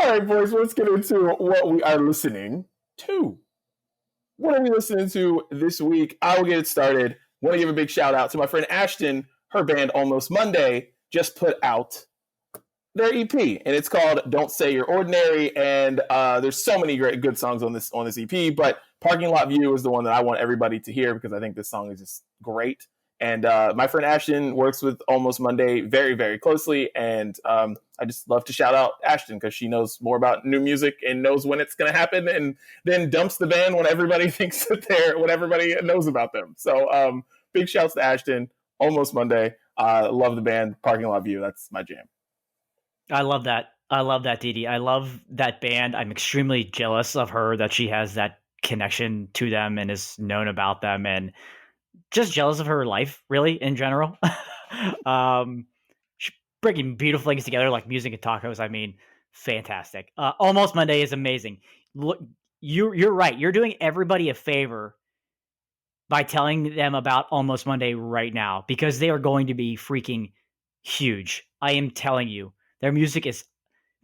All right, boys, let's get into what we are listening to. What are we listening to this week? I will get it started. Want to give a big shout out to my friend Ashton. Her band Almost Monday just put out their EP, and it's called "Don't Say You're Ordinary." And there's so many great good songs on this EP, but "Parking Lot View" is the one that I want everybody to hear because I think this song is just great. And my friend Ashton works with Almost Monday very, very closely, and I just love to shout out Ashton because she knows more about new music and knows when it's going to happen, and then dumps the band when everybody thinks that when everybody knows about them. So big shouts to Ashton, Almost Monday. Love the band, Parking Lot View. That's my jam. I love that. I love that, Dee Dee. I love that band. I'm extremely jealous of her that she has that connection to them and is known about them, and just jealous of her life, really, in general. She's bringing beautiful things together like music and tacos. I mean, fantastic. Almost Monday is amazing. Look, you're right. You're doing everybody a favor by telling them about Almost Monday right now because they are going to be freaking huge. I am telling you. Their music is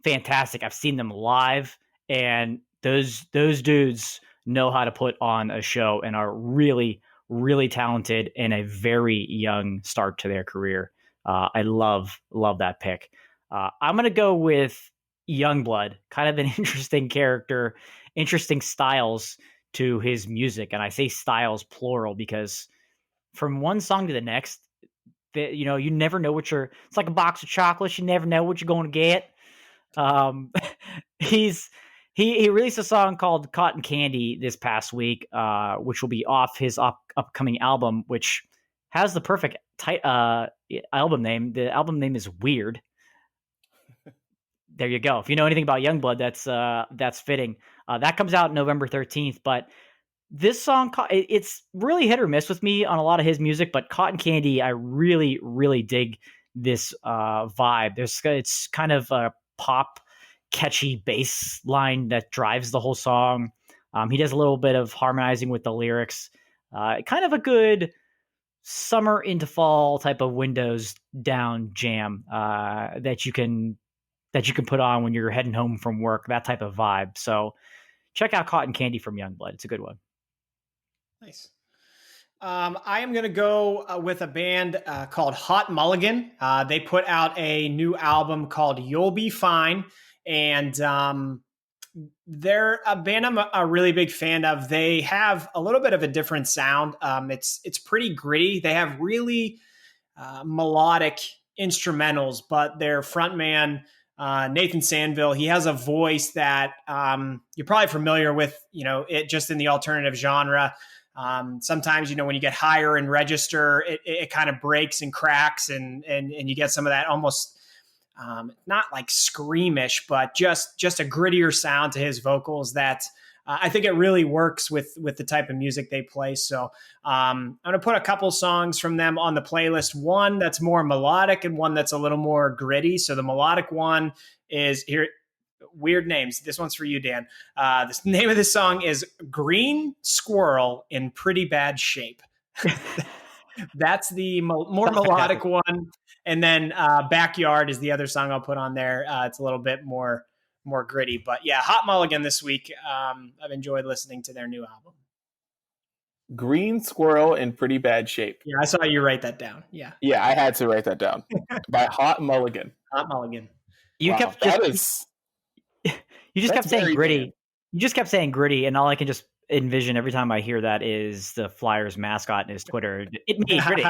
fantastic. I've seen them live, and those dudes know how to put on a show and are really, really talented in a very young start to their career. I love that pick. I'm going to go with Youngblood, kind of an interesting character, interesting styles to his music. And I say styles plural because from one song to the next, you never know it's like a box of chocolates. You never know what you're going to get. He released a song called Cotton Candy this past week, which will be off his upcoming album, which has the perfect album name. The album name is Weird. There you go. If you know anything about Youngblood, that's fitting. That comes out November 13th, but this song, it's really hit or miss with me on a lot of his music, but Cotton Candy, I really, really dig this vibe. It's kind of a pop, catchy bass line that drives the whole song. He does a little bit of harmonizing with the lyrics. Kind of a good summer into fall type of windows down jam that you can put on when you're heading home from work, that type of vibe. So check out Cotton Candy from Youngblood. It's a good one. Nice. I am going to go with a band called Hot Mulligan. They put out a new album called You'll Be Fine. And they're a band I'm a really big fan of. They have a little bit of a different sound. It's pretty gritty. They have really melodic instrumentals, but their frontman, Nathan Sandville, he has a voice that you're probably familiar with, it just in the alternative genre. Sometimes, when you get higher in register, it kind of breaks and cracks and you get some of that almost not like screamish, but just a grittier sound to his vocals that I think it really works with the type of music they play. So I'm going to put a couple songs from them on the playlist. One that's more melodic and one that's a little more gritty. So the melodic one is here. Weird names. This one's for you, Dan. The name of this song is Green Squirrel in Pretty Bad Shape. That's the more melodic one. And then Backyard is the other song I'll put on there. It's a little bit more gritty. But yeah, Hot Mulligan this week. I've enjoyed listening to their new album. Green Squirrel in Pretty Bad Shape. Yeah, I saw you write that down. Yeah. Yeah, I had to write that down. By Hot Mulligan. Hot Mulligan. You kept saying gritty. Bad. You just kept saying gritty, and all I can just envision every time I hear that is the Flyers mascot in his Twitter. It made gritty.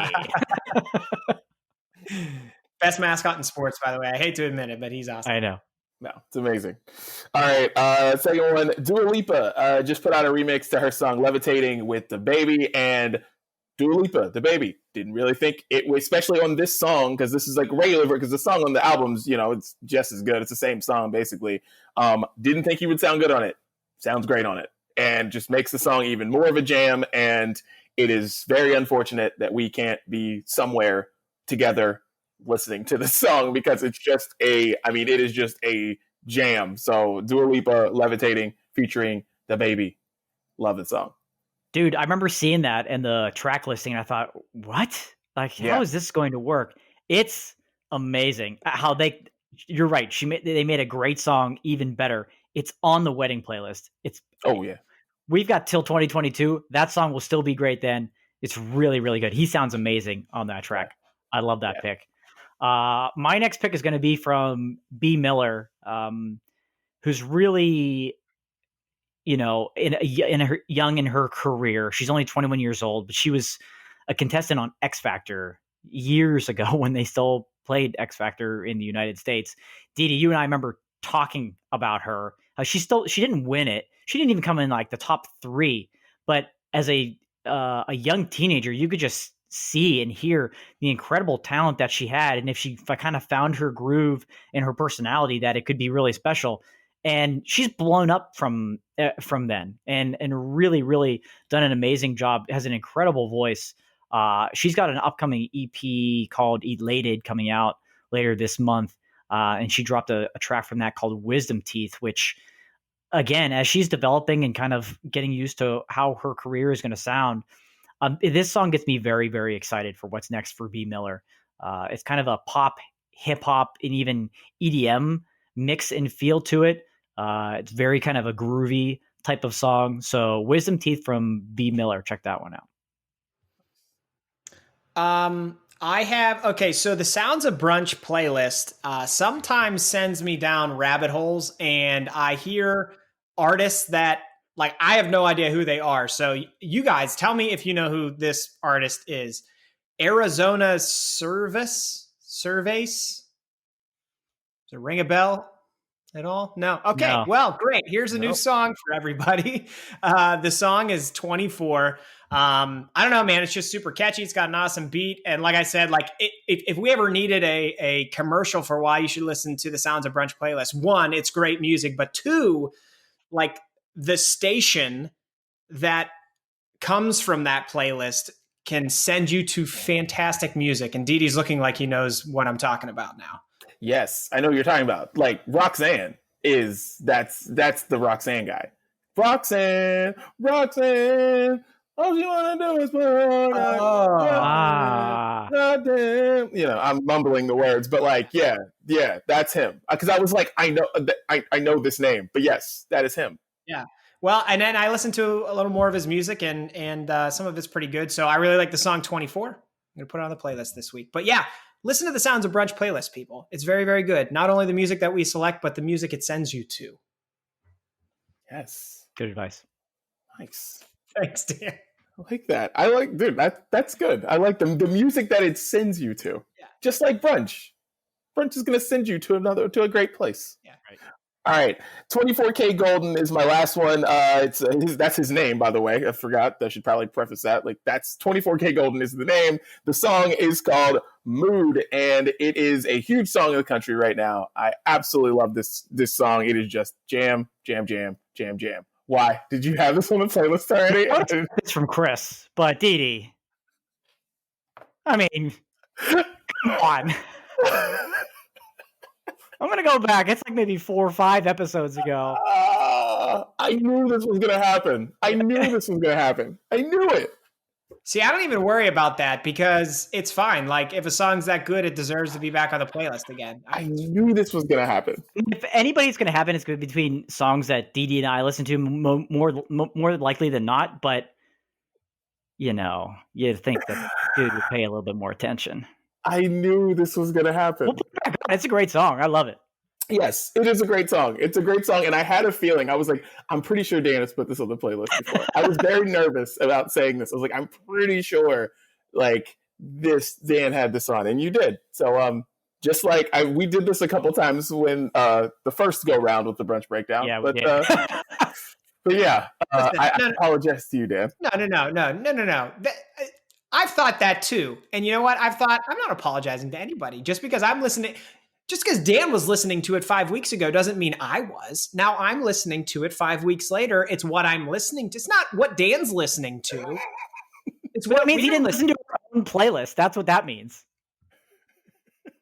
Best mascot in sports, by the way. I hate to admit it, but he's awesome. I know. No, it's amazing. All right, second one, Dua Lipa just put out a remix to her song Levitating with DaBaby, and Dua Lipa, DaBaby, didn't really think it, especially on this song, because this is like regular, because the song on the album's, it's just as good. It's the same song, basically. Didn't think he would sound good on it. Sounds great on it. And just makes the song even more of a jam, and it is very unfortunate that we can't be somewhere together listening to this song because it is just a jam. So Dua Lipa, Levitating, featuring DaBaby. Love the song. Dude, I remember seeing that in the track listing and I thought, what? Like, how is this going to work? It's amazing how they you're right. They made a great song even better. It's on the wedding playlist. Oh yeah. We've got till 2022. That song will still be great then. It's really, really good. He sounds amazing on that track. I love that pick. My next pick is going to be from B. Miller, who's really, young in her career. She's only 21 years old, but she was a contestant on X Factor years ago when they still played X Factor in the United States. Didi, you and I remember talking about her. She didn't win it. She didn't even come in like the top 3, but as a young teenager, you could just see and hear the incredible talent that she had. And if I kind of found her groove and her personality, that it could be really special. And she's blown up from then and really, really done an amazing job, has an incredible voice. She's got an upcoming EP called Elated coming out later this month. And she dropped a track from that called Wisdom Teeth, which, again, as she's developing and kind of getting used to how her career is going to sound, this song gets me very, very excited for what's next for B. Miller. It's kind of a pop, hip hop, and even EDM mix and feel to it. It's very kind of a groovy type of song. So Wisdom Teeth from B. Miller. Check that one out. So the Sounds of Brunch playlist sometimes sends me down rabbit holes, and I hear artists that, like, I have no idea who they are. So you guys tell me if you know who this artist is. Arizona Surveys? Does it ring a bell at all? No. Okay. No. Well, great. Here's a new song for everybody. The song is 24. I don't know, man. It's just super catchy. It's got an awesome beat. And like I said, like if we ever needed a commercial for why you should listen to the Sounds of Brunch playlist, 1, it's great music, but 2, like the station that comes from that playlist can send you to fantastic music. And Didi's looking like he knows what I'm talking about now. Yes, I know what you're talking about. Like Roxanne that's the Roxanne guy. Roxanne, all you want to do is put on. Goddamn. I'm mumbling the words, but like, yeah, that's him. Because I was like, I know this name, but yes, that is him. Yeah. Well, and then I listened to a little more of his music, and some of it's pretty good. So I really like the song 24. I'm going to put it on the playlist this week. But yeah, listen to the Sounds of Brunch playlist, people. It's very, very good. Not only the music that we select, but the music it sends you to. Yes. Good advice. Nice. Thanks, Dan. I like that. Dude, that's good. I like the music that it sends you to. Yeah. Just like Brunch. Brunch is going to send you to a great place. Yeah. Right. All right, 24K Golden is my last one. That's his name, by the way. I forgot. I should probably preface that. Like, that's 24K Golden is the name. The song is called Mood, and it is a huge song in the country right now. I absolutely love this song. It is just jam, jam, jam, jam, jam. Why? Did you have this on the playlist already? It's from Chris, but Didi. I mean, come on. I'm going to go back. It's like maybe 4 or 5 episodes ago. I knew this was going to happen. I knew it. See, I don't even worry about that because it's fine. Like, if a song's that good, it deserves to be back on the playlist again. I knew this was going to happen. If anybody's going to happen, it's going to be between songs that Didi and I listen to more likely than not. But, you'd think that dude would pay a little bit more attention. I knew this was going to happen. It's a great song. I love it. Yes, it is a great song. It's a great song. And I had a feeling. I was like, I'm pretty sure Dan has put this on the playlist before. I was very nervous about saying this. I was like, I'm pretty sure like Dan had this on. And you did. So just like we did this a couple times when the first go round with the Brunch Breakdown. Yeah, but yeah, I apologize to you, Dan. No. I've thought that too. And you know what? I'm not apologizing to anybody. Just because Dan was listening to it 5 weeks ago doesn't mean I was. Now I'm listening to it 5 weeks later. It's what I'm listening to. It's not what Dan's listening to. It's what it means. He didn't listen to her own playlist. That's what that means.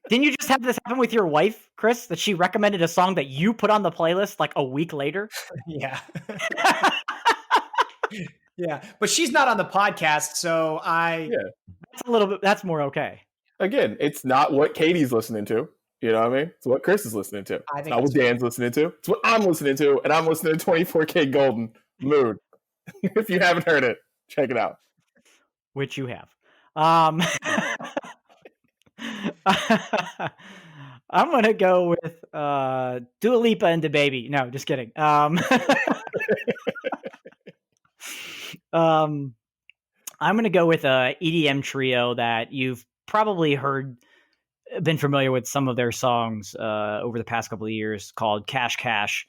Didn't you just have this happen with your wife, Chris, that she recommended a song that you put on the playlist like a week later? Yeah. Yeah, but she's not on the podcast, so that's a little bit. That's more okay. Again, it's not what Katie's listening to. You know what I mean? It's what Chris is listening to. I It's think not what Dan's listening to. It's what I'm listening to, and I'm listening to 24K Golden Mood. If you haven't heard it, check it out. Which you have. I'm gonna go with Dua Lipa and DaBaby. No, just kidding. I'm gonna go with a EDM trio that you've probably been familiar with some of their songs over the past couple of years, called Cash Cash.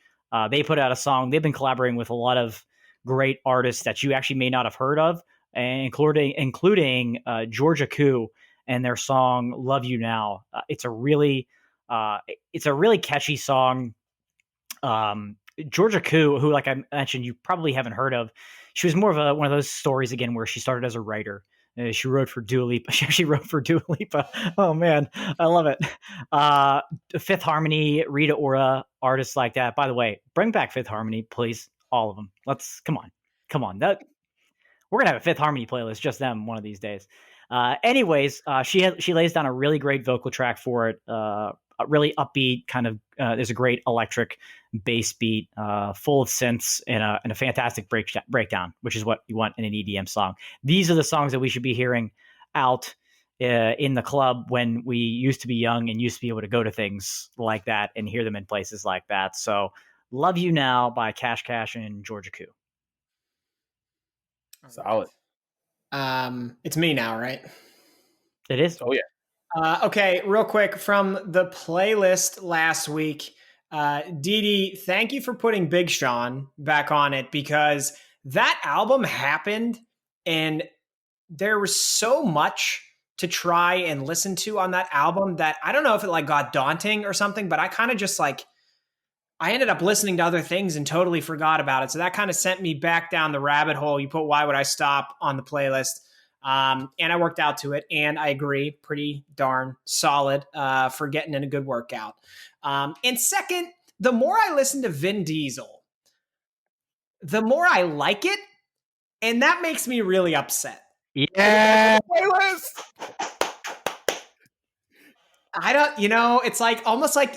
They put out a song. They've been collaborating with a lot of great artists that you actually may not have heard of, including Georgia Koo and their song "Love You Now." It's a really catchy song. Georgia Koo, who, like I mentioned, you probably haven't heard of. She was more of one of those stories again where she started as a writer. She wrote for Dua Lipa. She actually wrote for Dua Lipa. Oh man, I love it. Fifth Harmony, Rita Ora, artists like that. By the way, bring back Fifth Harmony, please. All of them. Come on. We're gonna have a Fifth Harmony playlist, just them, one of these days. Anyways, she lays down a really great vocal track for it. A really upbeat kind of. There's a great electric bass beat, full of synths, and a fantastic breakdown, which is what you want in an EDM song. These are the songs that we should be hearing out in the club when we used to be young and used to be able to go to things like that and hear them in places like that. So, "Love You Now" by Cash Cash and Georgia Koo. Solid. It's me now, right? It is. Oh yeah. Okay, real quick from the playlist last week. Didi, thank you for putting Big Sean back on it, because that album happened and there was so much to try and listen to on that album that I don't know if it like got daunting or something, but I kind of just like, I ended up listening to other things and totally forgot about it. So that kind of sent me back down the rabbit hole. You put Why Would I Stop on the playlist. And I worked out to it, and I agree, pretty darn solid for getting in a good workout. And second, the more I listen to Vin Diesel, the more I like it, and that makes me really upset. Yeah. Playlist. I don't, it's like almost like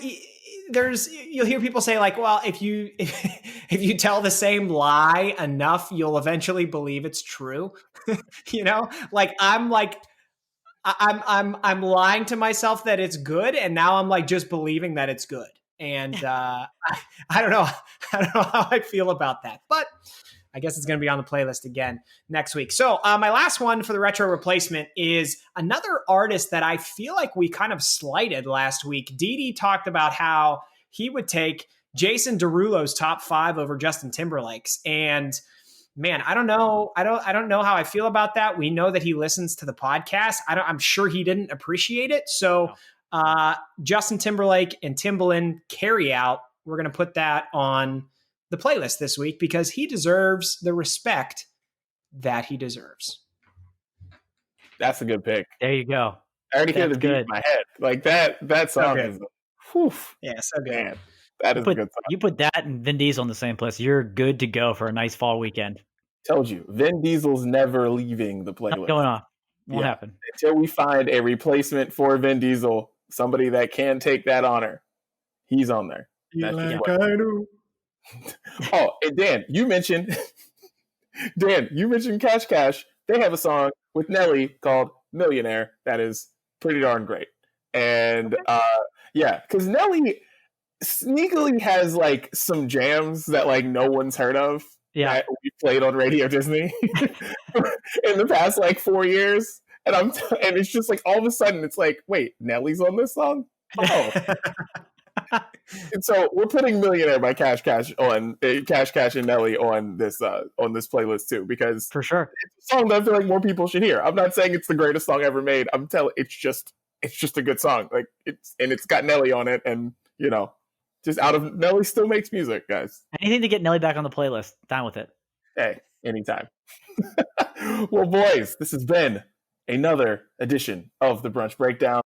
you'll hear people say like, well, if you tell the same lie enough, you'll eventually believe it's true. Like I'm lying to myself that it's good, and now I'm like just believing that it's good. And I don't know how I feel about that, but I guess it's going to be on the playlist again next week. So my last one for the retro replacement is another artist that I feel like we kind of slighted last week. Didi talked about how he would take Jason Derulo's top 5 over Justin Timberlake's. And man, I don't know. I don't know how I feel about that. We know that he listens to the podcast. I'm sure he didn't appreciate it. So Justin Timberlake and Timbaland Carry Out, we're going to put that on the playlist this week because he deserves the respect that he deserves. That's a good pick. There you go. I already hear the beat in my head. Like that song is whew. Yeah, so good. Man, that is a good song. You put that and Vin Diesel on the same place, you're good to go for a nice fall weekend. Told you, Vin Diesel's never leaving the playlist. Not going on. Won't happen. Until we find a replacement for Vin Diesel, somebody that can take that honor. He's on there. Oh, and Dan, you mentioned Cash Cash. They have a song with Nelly called Millionaire that is pretty darn great. And because Nelly sneakily has like some jams that like no one's heard of. Yeah, that we played on Radio Disney in the past like 4 years, and and it's just like all of a sudden it's like, wait, Nelly's on this song? Oh. And so we're putting Millionaire by Cash Cash and Nelly on this playlist too, because for sure it's a song that I feel like more people should hear. I'm not saying it's the greatest song ever made. I'm telling it's just a good song. Like it's got Nelly on it, and just out of Nelly still makes music, guys. Anything to get Nelly back on the playlist. Down with it. Hey, anytime. Well, boys, this has been another edition of the Brunch Breakdown.